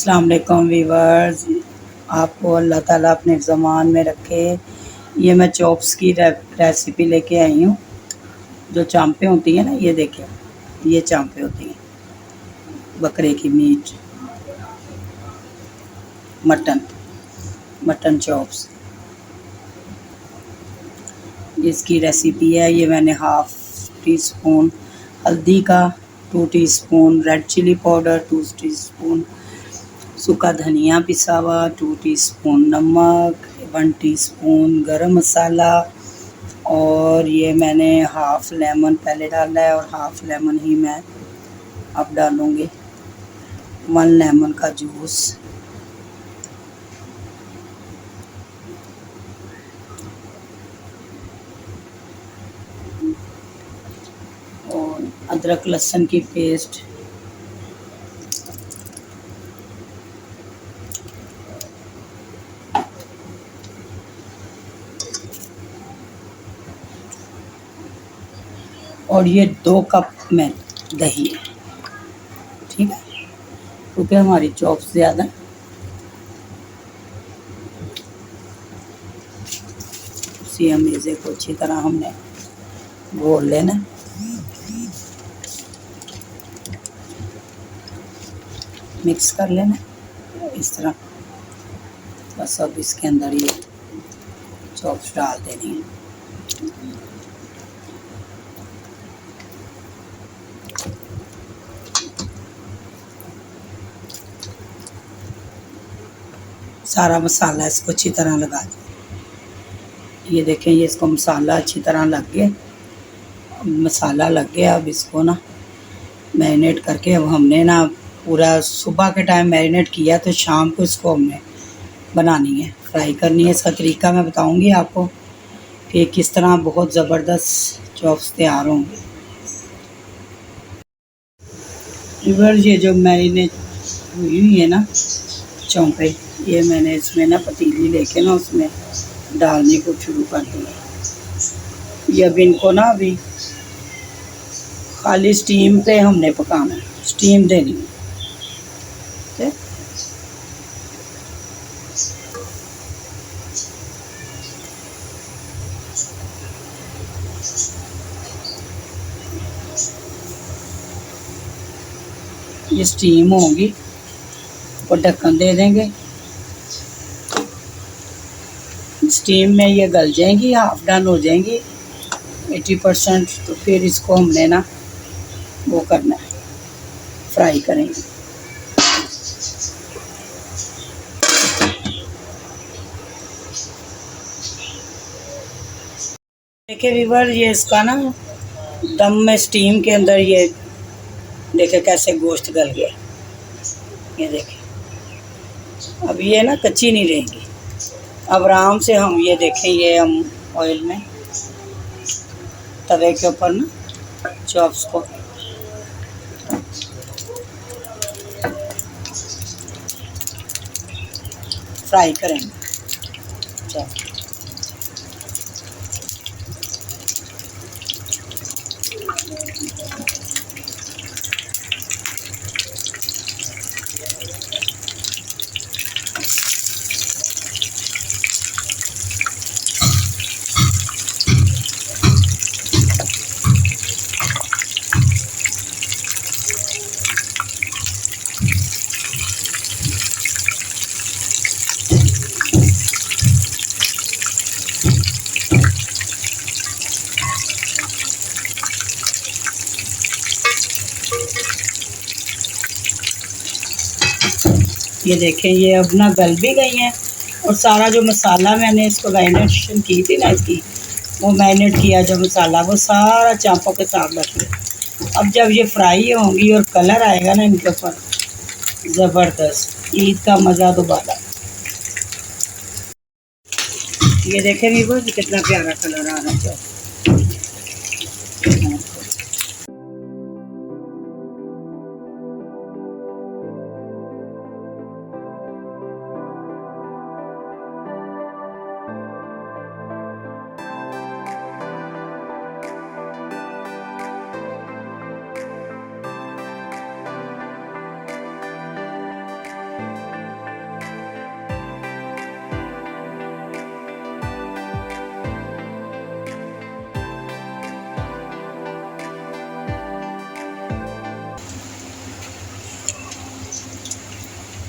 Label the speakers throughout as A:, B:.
A: अस्सलाम वालेकुम वीवर्स, आपको अल्लाह ताला अपने ज़मान में रखे। ये मैं चॉप्स की रेसिपी लेके आई हूँ। जो चांपे होती हैं ना, ये देखें, ये चांपे होती हैं बकरे की मीट, मटन चॉप्स। इसकी रेसिपी है, ये मैंने हाफ़ टी स्पून हल्दी का, 2 teaspoon red chilli powder, 2 teaspoon सूखा धनिया पिसा हुआ, 2 टीस्पून नमक, 1 टीस्पून गरम मसाला, और ये मैंने हाफ़ लेमन पहले डाला है और हाफ़ लेमन ही मैं अब डालूँगी, 1 लेमन का जूस। और अदरक लहसुन की पेस्ट, और ये 2 कप में दही है, ठीक है, क्योंकि हमारी चॉप्स ज़्यादा। उसी अमेज़े को अच्छी तरह हमने घोल लेना, मिक्स कर लेना इस तरह। बस अब इसके अंदर ये चॉप्स डाल देनी है। सारा मसाला इसको अच्छी तरह लगा दें। ये देखें, ये इसको मसाला अच्छी तरह लग गया, मसाला लग गया। अब इसको ना मैरिनेट करके, अब हमने ना पूरा सुबह के टाइम मैरिनेट किया, तो शाम को इसको हमने बनानी है, फ्राई करनी है। इसका तरीका मैं बताऊंगी आपको कि किस तरह बहुत ज़बरदस्त चॉप्स तैयार होंगे। व्यूअर्स, ये जो मैरिनेट हुई है ना चौंपे, ये मैंने इसमें ना पतीली लेके ना उसमें डालने को शुरू कर दिया। ये अब इनको ना अभी खाली स्टीम पे हमने पकाना है, स्टीम देनी है, ठीक? ये स्टीम होगी, और ढक्कन दे देंगे। स्टीम में ये गल जाएंगी, हाफ डन हो जाएंगी 80%। तो फिर इसको हमने ना वो करना है, फ्राई करेंगे। देखिए व्यूअर, ये इसका ना दम में स्टीम के अंदर ये देखे कैसे गोश्त गल गया। ये देखें, अब ये ना कच्ची नहीं रहेंगी। अब आराम से हम ये देखें, ये हम ऑयल में तवे के ऊपर ना चॉप्स को फ्राई करेंगे। चलो, ये देखें, ये अब ना गल भी गई हैं, और सारा जो मसाला मैंने इसको मैरिनेशन की थी ना, इसकी वो मैरिनेट किया जो मसाला, वो सारा चांपों के साथ लग गया। अब जब ये फ्राई होंगी और कलर आएगा ना इनके ऊपर, ज़बरदस्त, ईद का मज़ा दोबारा। ये देखें वीवो, कितना प्यारा कलर आ रहा है।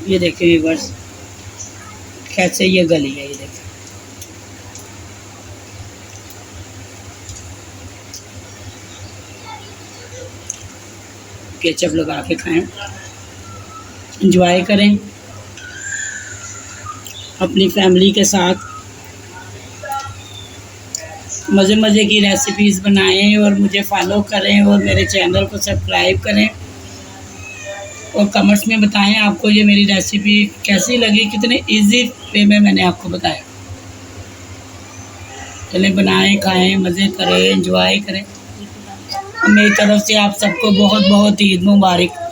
A: ये देखें व्यूअर्स कैसे ये गली है, ये देखें। केचप लगा के खाएं, एंजॉय करें अपनी फैमिली के साथ। मज़े मज़े की रेसिपीज़ बनाएं और मुझे फॉलो करें और मेरे चैनल को सब्सक्राइब करें और कमेंट्स में बताएं आपको ये मेरी रेसिपी कैसी लगी, कितने इजी वे में मैंने आपको बताया। चलें बनाएं, खाएं, मज़े करें, एंजॉय करें। मेरी तरफ से आप सबको बहुत बहुत ईद मुबारक।